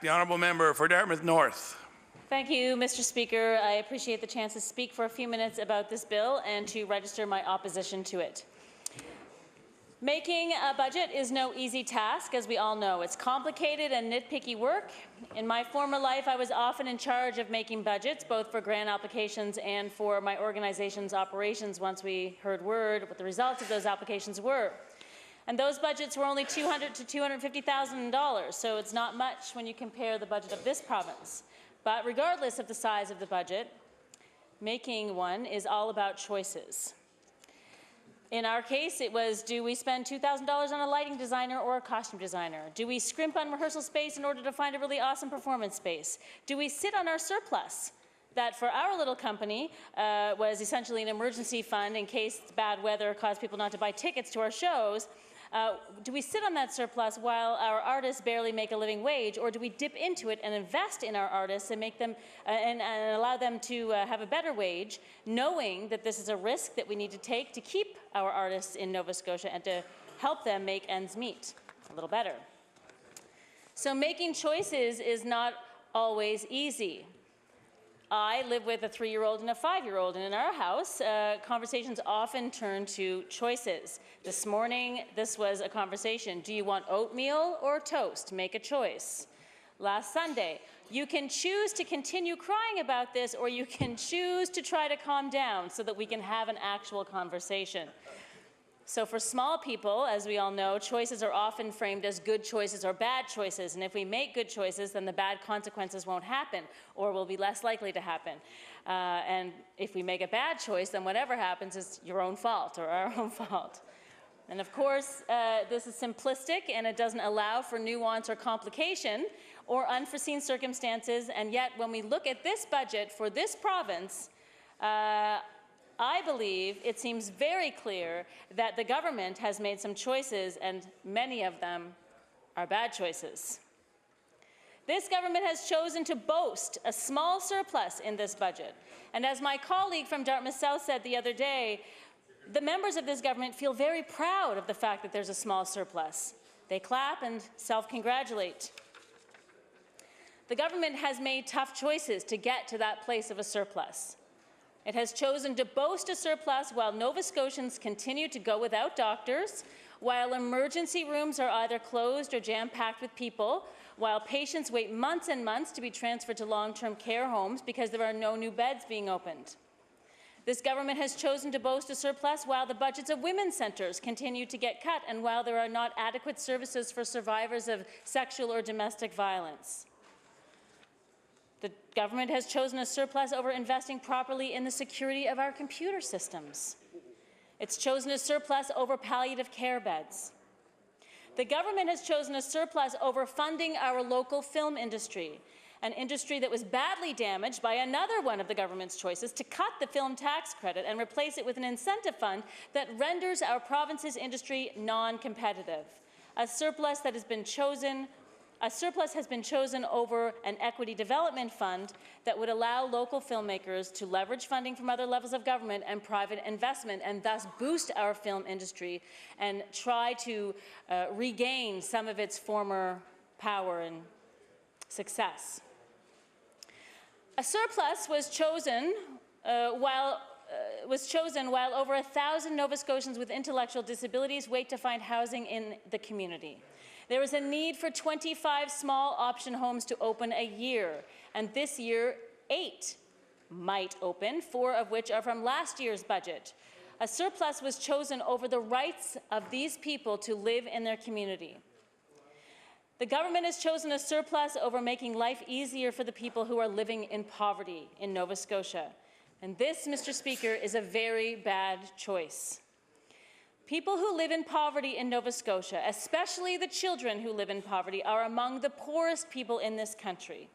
The honourable member for Dartmouth North. Thank you, Mr. Speaker. I appreciate the chance to speak for a few minutes about this bill and to register my opposition to it. Making a budget is no easy task, as we all know. It's complicated and nitpicky work. In my former life, I was often in charge of making budgets, both for grant applications and for my organization's operations once we heard word what the results of those applications were. And those budgets were only $200,000 to $250,000, so it's not much when you compare the budget of this province. But regardless of the size of the budget, making one is all about choices. In our case, it was, do we spend $2,000 on a lighting designer or a costume designer? Do we scrimp on rehearsal space in order to find a really awesome performance space? Do we sit on our surplus that for our little company was essentially an emergency fund in case bad weather caused people not to buy tickets to our shows? Do we sit on that surplus while our artists barely make a living wage, or do we dip into it and invest in our artists and make them and allow them to have a better wage, knowing that this is a risk that we need to take to keep our artists in Nova Scotia and to help them make ends meet a little better? So making choices is not always easy. I live with a 3-year-old and a 5-year-old, and in our house, conversations often turn to choices. This morning, this was a conversation. Do you want oatmeal or toast? Make a choice. Last Sunday, you can choose to continue crying about this, or you can choose to try to calm down so that we can have an actual conversation. So for small people, as we all know, choices are often framed as good choices or bad choices. And if we make good choices, then the bad consequences won't happen or will be less likely to happen. And if we make a bad choice, then whatever happens is your own fault or our own fault. And of course, this is simplistic and it doesn't allow for nuance or complication or unforeseen circumstances. And yet, when we look at this budget for this province, I believe it seems very clear that the government has made some choices, and many of them are bad choices. This government has chosen to boast a small surplus in this budget. And as my colleague from Dartmouth South said the other day, the members of this government feel very proud of the fact that there's a small surplus. They clap and self-congratulate. The government has made tough choices to get to that place of a surplus. It has chosen to boast a surplus while Nova Scotians continue to go without doctors, while emergency rooms are either closed or jam-packed with people, while patients wait months and months to be transferred to long-term care homes because there are no new beds being opened. This government has chosen to boast a surplus while the budgets of women's centres continue to get cut and while there are not adequate services for survivors of sexual or domestic violence. The government has chosen a surplus over investing properly in the security of our computer systems. It's chosen a surplus over palliative care beds. The government has chosen a surplus over funding our local film industry, an industry that was badly damaged by another one of the government's choices to cut the film tax credit and replace it with an incentive fund that renders our province's industry non-competitive. A surplus has been chosen over an equity development fund that would allow local filmmakers to leverage funding from other levels of government and private investment and thus boost our film industry and try to regain some of its former power and success. A surplus was chosen while over 1,000 Nova Scotians with intellectual disabilities wait to find housing in the community. There is a need for 25 small option homes to open a year, and this year 8 might open, 4 of which are from last year's budget. A surplus was chosen over the rights of these people to live in their community. The government has chosen a surplus over making life easier for the people who are living in poverty in Nova Scotia. And this, Mr. Speaker, is a very bad choice. People who live in poverty in Nova Scotia, especially the children who live in poverty, are among the poorest people in this country.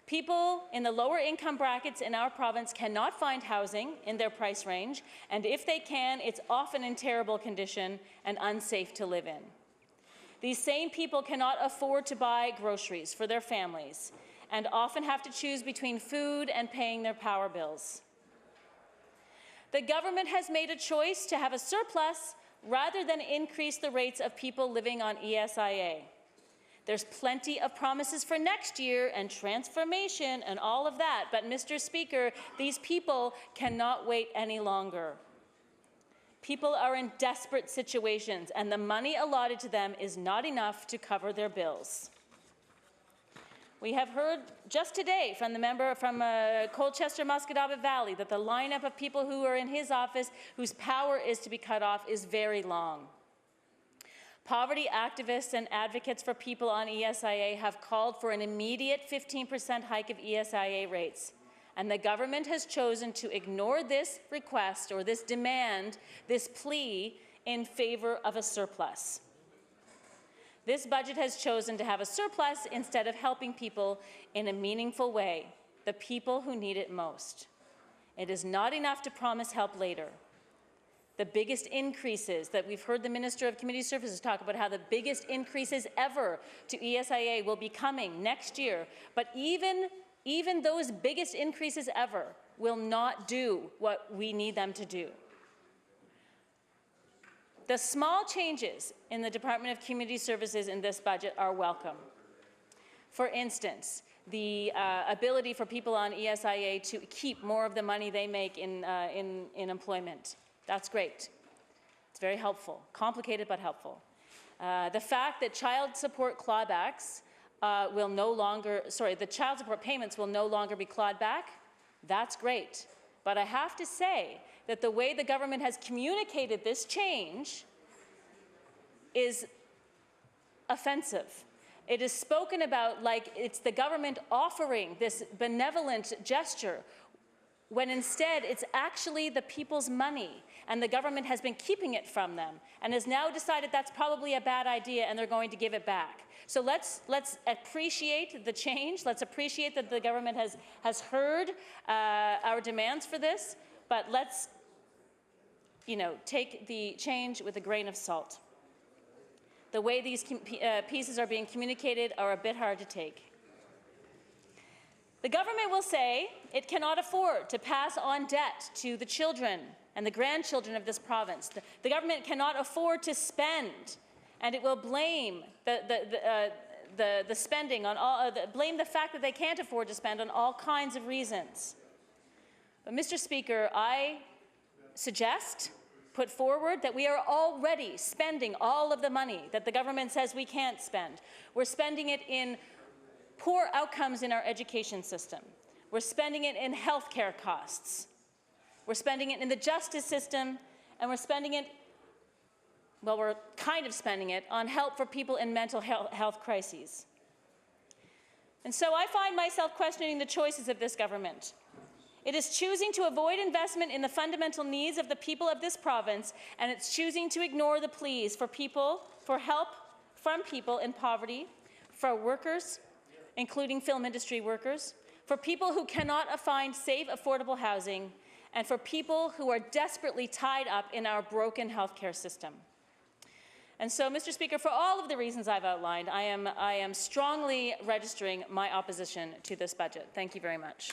People in the lower income brackets in our province cannot find housing in their price range, and if they can, it's often in terrible condition and unsafe to live in. These same people cannot afford to buy groceries for their families and often have to choose between food and paying their power bills. The government has made a choice to have a surplus rather than increase the rates of people living on ESIA. There's plenty of promises for next year and transformation and all of that. But, Mr. Speaker, these people cannot wait any longer. People are in desperate situations, and the money allotted to them is not enough to cover their bills. We have heard just today from the member from Colchester-Musquodoboit Valley that the lineup of people who are in his office whose power is to be cut off is very long. Poverty activists and advocates for people on ESIA have called for an immediate 15% hike of ESIA rates. And the government has chosen to ignore this request or this demand, this plea, in favour of a surplus. This budget has chosen to have a surplus instead of helping people in a meaningful way, the people who need it most. It is not enough to promise help later. The biggest increases that we've heard the Minister of Community Services talk about, how the biggest increases ever to ESIA will be coming next year, but even those biggest increases ever will not do what we need them to do. The small changes in the Department of Community Services in this budget are welcome. For instance, the ability for people on ESIA to keep more of the money they make in employment. That's great. It's very helpful. Complicated but helpful. The fact that child support clawbacks the child support payments will no longer be clawed back, that's great. But I have to say that the way the government has communicated this change is offensive. It is spoken about like it's the government offering this benevolent gesture, when instead it's actually the people's money, and the government has been keeping it from them and has now decided that's probably a bad idea and they're going to give it back. So let's appreciate the change. Let's appreciate that the government has heard our demands for this, but let's take the change with a grain of salt. The way these pieces are being communicated are a bit hard to take. The government will say it cannot afford to pass on debt to the children and the grandchildren of this province. The government cannot afford to spend, and it will blame the spending on blame the fact that they can't afford to spend on all kinds of reasons. But, Mr. Speaker, I put forward that we are already spending all of the money that the government says we can't spend. We're spending it in poor outcomes in our education system. We're spending it in healthcare costs. We're spending it in the justice system, and we're spending it, well, we're kind of spending it on help for people in mental health crises. And so I find myself questioning the choices of this government. It is choosing to avoid investment in the fundamental needs of the people of this province, and it's choosing to ignore the pleas for help from people in poverty, for workers, including film industry workers, for people who cannot find safe, affordable housing, and for people who are desperately tied up in our broken healthcare system. And so, Mr. Speaker, for all of the reasons I've outlined, I am strongly registering my opposition to this budget. Thank you very much.